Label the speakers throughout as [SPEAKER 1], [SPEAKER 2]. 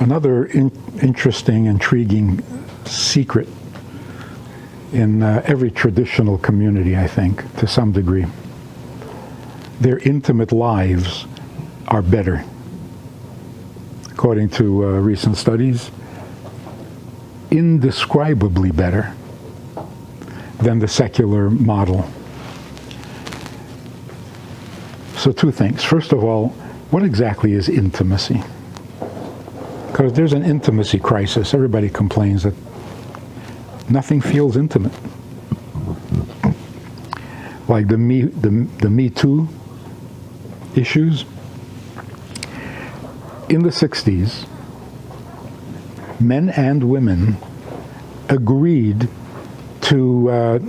[SPEAKER 1] Another interesting, intriguing secret in every traditional community, I think, to some degree. Their intimate lives are better. According to recent studies, indescribably better than the secular model. So two things. First of all, what exactly is intimacy? Because there's an intimacy crisis. Everybody complains that nothing feels intimate. Like the Me Too issues. In the 60s, men and women agreed to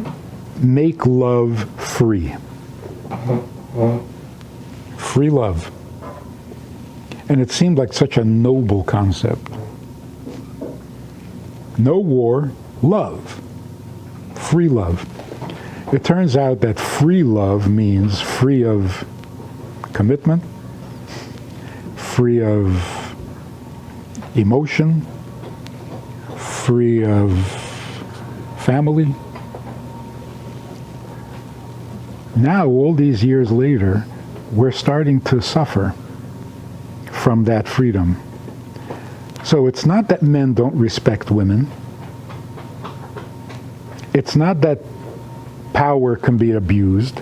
[SPEAKER 1] make love free. Free love. And it seemed like such a noble concept. No war, love. Free love. It turns out that free love means free of commitment, free of emotion, free of family. Now, all these years later, we're starting to suffer from that freedom. So it's not that men don't respect women. It's not that power can be abused.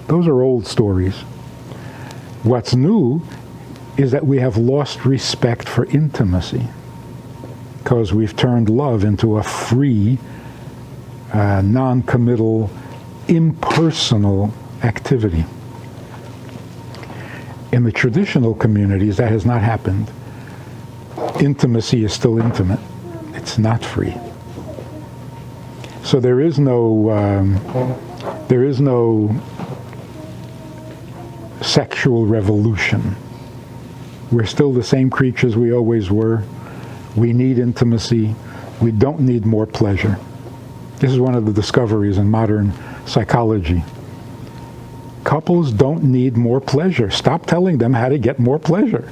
[SPEAKER 1] Those are old stories. What's new is that we have lost respect for intimacy because we've turned love into a free, non-committal, impersonal activity. In the traditional communities, that has not happened. Intimacy is still intimate. It's not free. So there is no sexual revolution. We're still the same creatures we always were. We need intimacy. We don't need more pleasure. This is one of the discoveries in modern psychology. Couples don't need more pleasure. Stop telling them how to get more pleasure.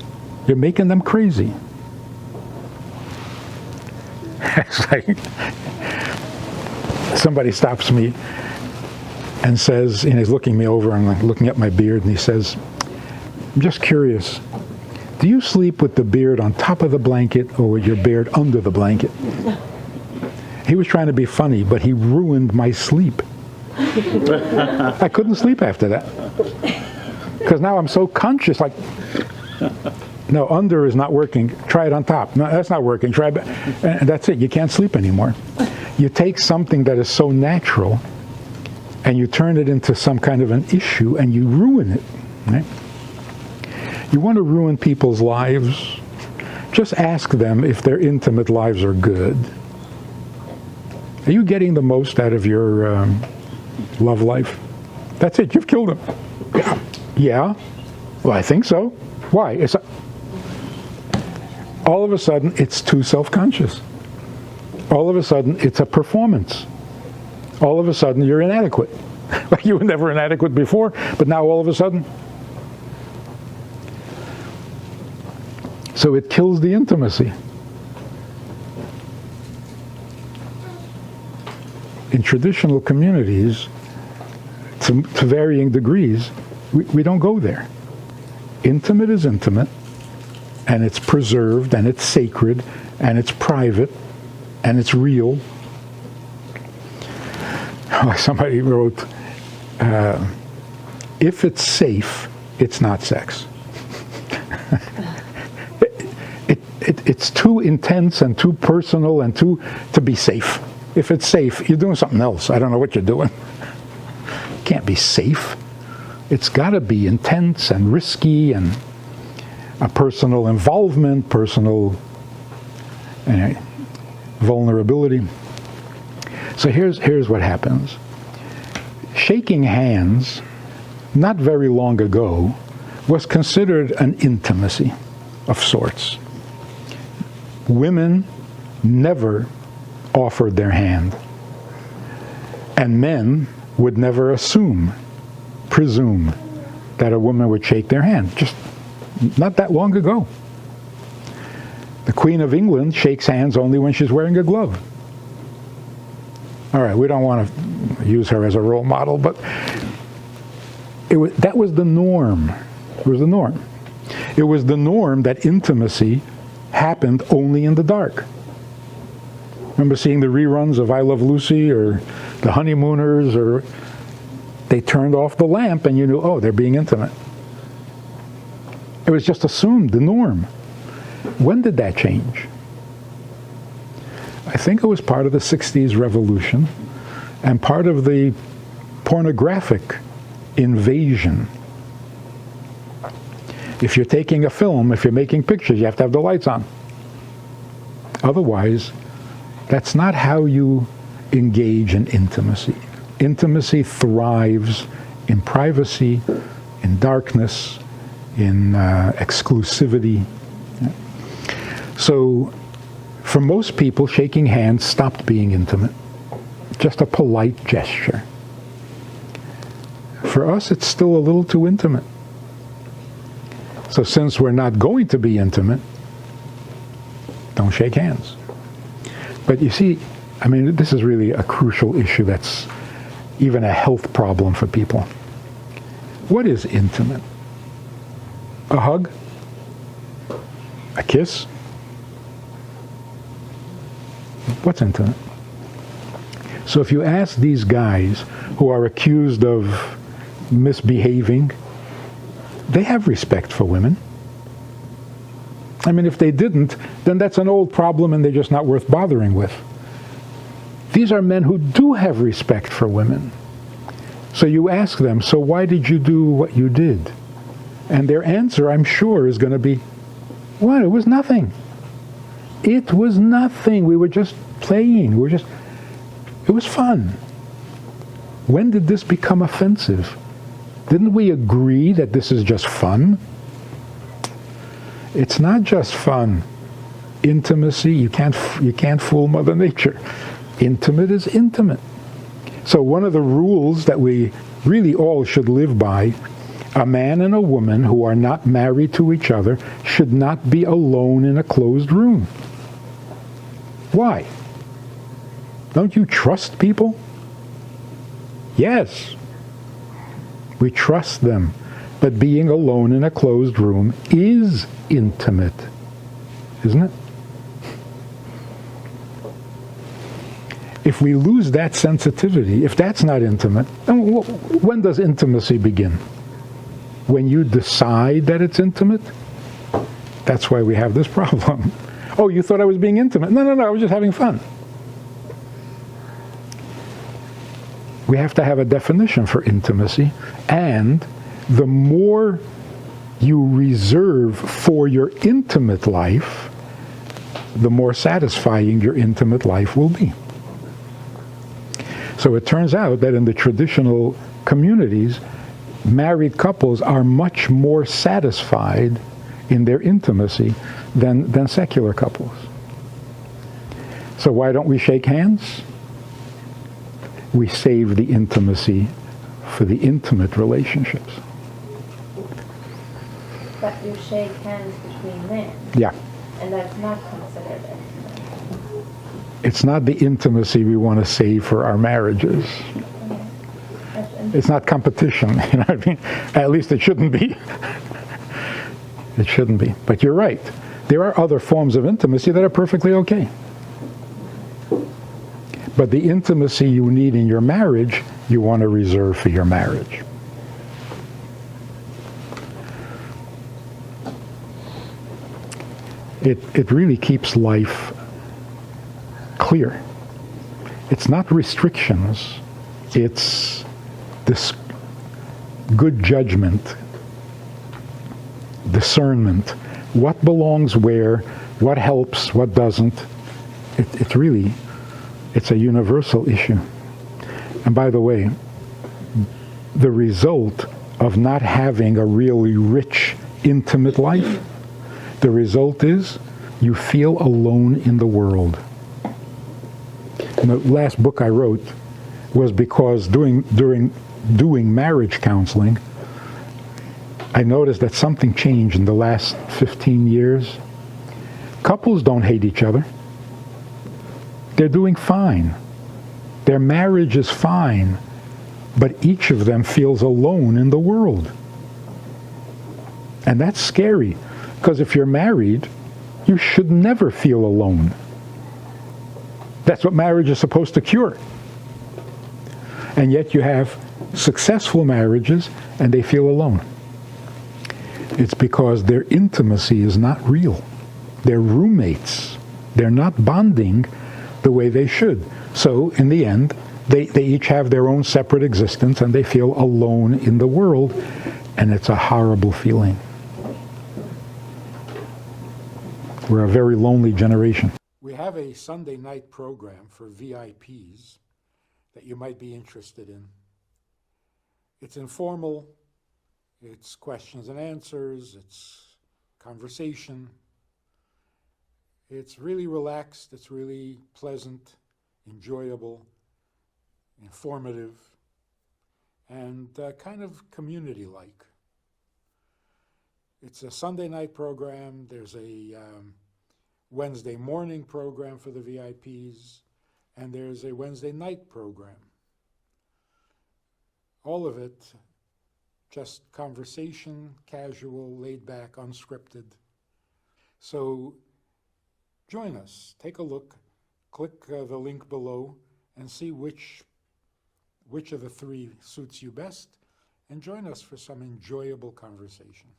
[SPEAKER 1] You're making them crazy. It's like somebody stops me and says, and he's looking me over and like looking at my beard, and he says, I'm just curious, do you sleep with the beard on top of the blanket or with your beard under the blanket? He was trying to be funny, but he ruined my sleep. I couldn't sleep after that. Because now I'm so conscious, like, no, under is not working. Try it on top. No, that's not working. Try it. And that's it. You can't sleep anymore. You take something that is so natural and you turn it into some kind of an issue and you ruin it. Right? You want to ruin people's lives? Just ask them if their intimate lives are good. Are you getting the most out of your love life? That's it. You've killed them. Yeah. Yeah. Well, I think so. Why? All of a sudden, it's too self-conscious. All of a sudden, it's a performance. All of a sudden, you're inadequate. Like you were never inadequate before, but now all of a sudden. So it kills the intimacy. In traditional communities, to varying degrees, we don't go there. Intimate is intimate, and it's preserved, and it's sacred, and it's private, and it's real. Somebody wrote, if it's safe, it's not sex. It's too intense and too personal and to be safe. If it's safe, you're doing something else. I don't know what you're doing. It can't be safe. It's got to be intense and risky and a personal involvement, personal vulnerability. So here's what happens. Shaking hands, not very long ago, was considered an intimacy of sorts. Women never offered their hand, and men would never presume that a woman would shake their hand, just not that long ago. The Queen of England shakes hands only when she's wearing a glove. All right, we don't want to use her as a role model, but that was the norm. It was the norm. It was the norm that intimacy happened only in the dark. Remember seeing the reruns of I Love Lucy or The Honeymooners, or they turned off the lamp and you knew, oh, they're being intimate. It was just assumed, the norm. When did that change? I think it was part of the 60s revolution and part of the pornographic invasion. If you're taking a film, if you're making pictures, you have to have the lights on. Otherwise, that's not how you engage in intimacy. Intimacy thrives in privacy, in darkness, in exclusivity. So, for most people, shaking hands stopped being intimate. Just a polite gesture. For us, it's still a little too intimate. So since we're not going to be intimate, don't shake hands. But you see, I mean, this is really a crucial issue that's even a health problem for people. What is intimate? A hug? A kiss? What's intimate? So if you ask these guys who are accused of misbehaving, they have respect for women. I mean, if they didn't, then that's an old problem and they're just not worth bothering with. These are men who do have respect for women. So you ask them, so why did you do what you did? And their answer, I'm sure, is going to be, what? It was nothing. It was nothing. We were just playing. It was fun. When did this become offensive? Didn't we agree that this is just fun? It's not just fun. Intimacy, you can't fool Mother Nature. Intimate is intimate. So one of the rules that we really all should live by, a man and a woman who are not married to each other should not be alone in a closed room. Why? Don't you trust people? Yes. We trust them. But being alone in a closed room is intimate, isn't it? If we lose that sensitivity, if that's not intimate, then when does intimacy begin? When you decide that it's intimate? That's why we have this problem. Oh, you thought I was being intimate? No, I was just having fun. We have to have a definition for intimacy, and the more you reserve for your intimate life, the more satisfying your intimate life will be. So it turns out that in the traditional communities, married couples are much more satisfied in their intimacy than secular couples. So why don't we shake hands? We save the intimacy for the intimate relationships.
[SPEAKER 2] But you shake hands between men.
[SPEAKER 1] Yeah.
[SPEAKER 2] And that's not considered intimate.
[SPEAKER 1] It's not the intimacy we want to save for our marriages.
[SPEAKER 2] Okay.
[SPEAKER 1] It's not competition, you know what I mean? At least it shouldn't be. It shouldn't be. But you're right. There are other forms of intimacy that are perfectly okay. But the intimacy you need in your marriage, you want to reserve for your marriage. It really keeps life clear. It's not restrictions. It's this good judgment, discernment. What belongs where, what helps, what doesn't. It's a universal issue. And by the way, the result of not having a really rich, intimate life, the result is you feel alone in the world. And the last book I wrote was because doing marriage counseling, I noticed that something changed in the last 15 years. Couples don't hate each other. They're doing fine. Their marriage is fine, but each of them feels alone in the world. And that's scary, because if you're married, you should never feel alone. That's what marriage is supposed to cure. And yet you have successful marriages and they feel alone. It's because their intimacy is not real. They're roommates. They're not bonding the way they should. So in the end, they each have their own separate existence and they feel alone in the world, and it's a horrible feeling. We're a very lonely generation. We have a Sunday night program for VIPs that you might be interested in. It's informal, it's questions and answers, it's conversation. It's really relaxed, it's really pleasant, enjoyable, informative, and kind of community-like. It's a Sunday night program. There's a Wednesday morning program for the VIPs, and there's a Wednesday night program. All of it just conversation, casual, laid back, unscripted. So join us, take a look, click the link below and see which of the three suits you best, and join us for some enjoyable conversation.